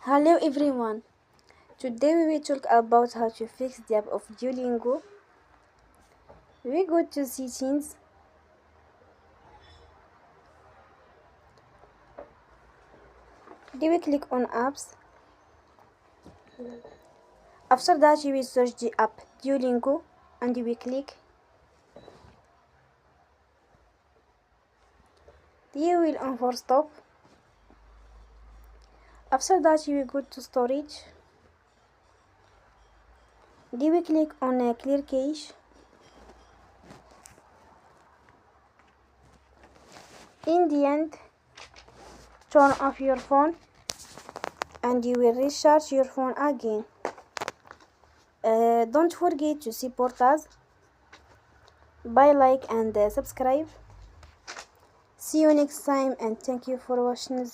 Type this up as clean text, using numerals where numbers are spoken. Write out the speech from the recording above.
Hello everyone. Today we will talk about how to fix the app of Duolingo. We go to settings. Then we click on apps. After that you will search the app Duolingo and you will click. Then you will unforce stop. After that you will go to storage. Then we click on clear cache. In the end, turn off your phone and you will recharge your phone again. Don't forget to support us by like and subscribe. See you next time and thank you for watching.